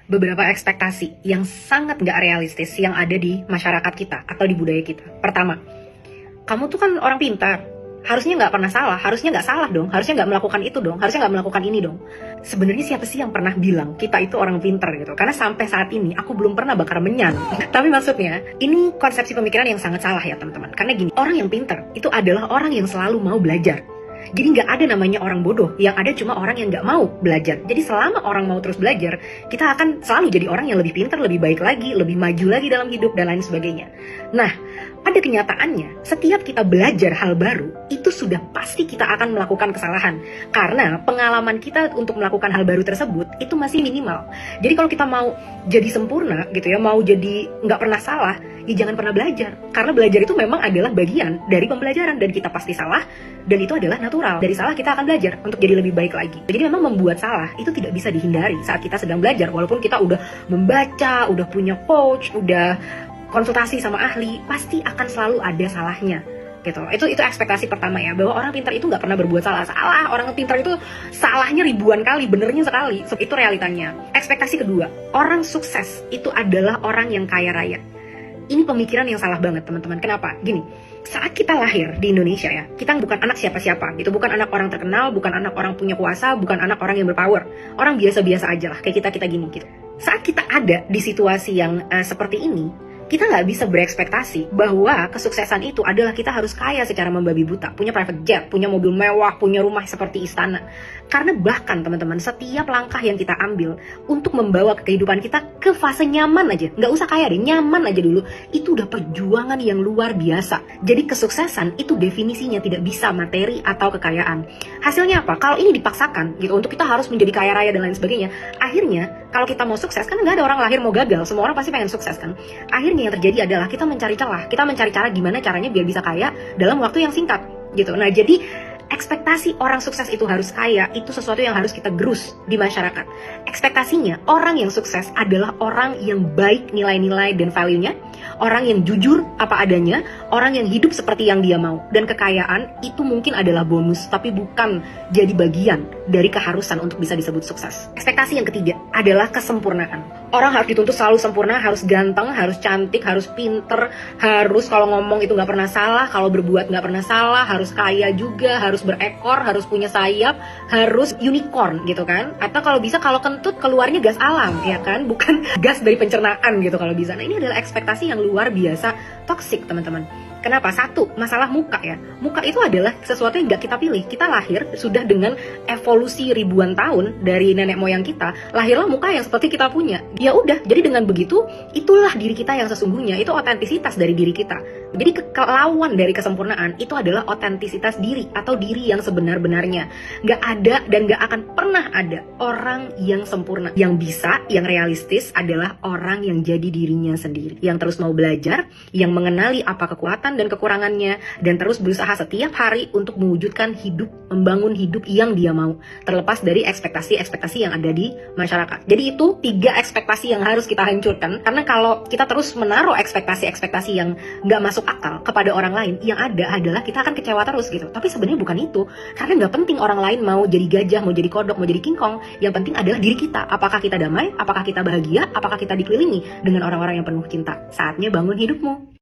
beberapa ekspektasi yang sangat nggak realistis yang ada di masyarakat kita atau di budaya kita. Pertama, kamu tuh kan orang pintar, harusnya nggak pernah salah, harusnya nggak salah dong, harusnya nggak melakukan itu dong, harusnya nggak melakukan ini dong. Sebenarnya siapa sih yang pernah bilang kita itu orang pintar gitu? Karena sampai saat ini aku belum pernah bakar menyan. Tapi maksudnya, ini konsepsi pemikiran yang sangat salah ya teman-teman. Karena gini, orang yang pintar itu adalah orang yang selalu mau belajar. Jadi nggak ada namanya orang bodoh, yang ada cuma orang yang nggak mau belajar. Jadi selama orang mau terus belajar, kita akan selalu jadi orang yang lebih pintar, lebih baik lagi, lebih maju lagi dalam hidup, dan lain sebagainya. Nah, pada kenyataannya, setiap kita belajar hal baru, itu sudah pasti kita akan melakukan kesalahan. Karena pengalaman kita untuk melakukan hal baru tersebut, itu masih minimal. Jadi kalau kita mau jadi sempurna gitu ya, mau jadi nggak pernah salah, ya jangan pernah belajar. Karena belajar itu memang adalah bagian dari pembelajaran, dan kita pasti salah, dan itu adalah natural. Dari salah kita akan belajar untuk jadi lebih baik lagi. Jadi memang membuat salah itu tidak bisa dihindari saat kita sedang belajar. Walaupun kita udah membaca, udah punya coach, udah konsultasi sama ahli, pasti akan selalu ada salahnya gitu. Itu ekspektasi pertama ya, bahwa orang pintar itu nggak pernah berbuat salah. Orang pintar itu salahnya ribuan kali, benernya sekali. Itu realitanya. Ekspektasi kedua, orang sukses itu adalah orang yang kaya raya. Ini pemikiran yang salah banget teman-teman. Kenapa? Gini, saat kita lahir di Indonesia ya, kita bukan anak siapa-siapa gitu, bukan anak orang terkenal, bukan anak orang punya kuasa, bukan anak orang yang berpower. Orang biasa-biasa aja lah, kayak kita gini gitu. Saat kita ada di situasi yang seperti ini, kita nggak bisa berekspektasi bahwa kesuksesan itu adalah kita harus kaya secara membabi buta, punya private jet, punya mobil mewah, punya rumah seperti istana. Karena bahkan teman-teman, setiap langkah yang kita ambil untuk membawa kehidupan kita ke fase nyaman aja, nggak usah kaya deh, nyaman aja dulu, itu udah perjuangan yang luar biasa. Jadi kesuksesan itu definisinya tidak bisa materi atau kekayaan. Hasilnya apa? Kalau ini dipaksakan gitu, untuk kita harus menjadi kaya raya dan lain sebagainya, akhirnya kalau kita mau sukses, kan nggak ada orang lahir mau gagal, semua orang pasti pengen sukses kan. Akhirnya yang terjadi adalah kita mencari celah, kita mencari cara gimana caranya biar bisa kaya dalam waktu yang singkat gitu. Nah, jadi ekspektasi orang sukses itu harus kaya, itu sesuatu yang harus kita gerus di masyarakat. Ekspektasinya, orang yang sukses adalah orang yang baik nilai-nilai dan value-nya, orang yang jujur apa adanya, orang yang hidup seperti yang dia mau. Dan kekayaan itu mungkin adalah bonus, tapi bukan jadi bagian dari keharusan untuk bisa disebut sukses. Ekspektasi yang ketiga adalah kesempurnaan. Orang harus dituntut selalu sempurna, harus ganteng, harus cantik, harus pinter, harus kalau ngomong itu nggak pernah salah, kalau berbuat nggak pernah salah, harus kaya juga, harus berekor, harus punya sayap, harus unicorn gitu kan. Atau kalau bisa kalau kentut keluarnya gas alam ya kan, bukan gas dari pencernaan gitu kalau bisa. Nah, ini adalah ekspektasi yang luar biasa toksik teman-teman. Kenapa? Satu, masalah muka ya. Muka itu adalah sesuatu yang gak kita pilih. Kita lahir sudah dengan evolusi ribuan tahun dari nenek moyang kita. Lahirlah muka yang seperti kita punya. Ya udah, jadi dengan begitu, itulah diri kita yang sesungguhnya. Itu otentisitas dari diri kita. Jadi kelawan dari kesempurnaan itu adalah otentisitas diri atau diri yang sebenar-benarnya. Gak ada dan gak akan pernah ada orang yang sempurna. Yang bisa, yang realistis adalah orang yang jadi dirinya sendiri. Yang terus mau belajar, yang mengenali apa kekuatan dan kekurangannya, dan terus berusaha setiap hari untuk mewujudkan hidup, membangun hidup yang dia mau, terlepas dari ekspektasi-ekspektasi yang ada di masyarakat. Jadi itu 3 ekspektasi yang harus kita hancurkan, karena kalau kita terus menaruh ekspektasi-ekspektasi yang gak masuk akal kepada orang lain, yang ada adalah kita akan kecewa terus gitu. Tapi sebenarnya bukan itu, karena gak penting orang lain mau jadi gajah, mau jadi kodok, mau jadi kingkong. Yang penting adalah diri kita. Apakah kita damai, apakah kita bahagia, apakah kita dikelilingi dengan orang-orang yang penuh cinta. Saatnya bangun hidupmu.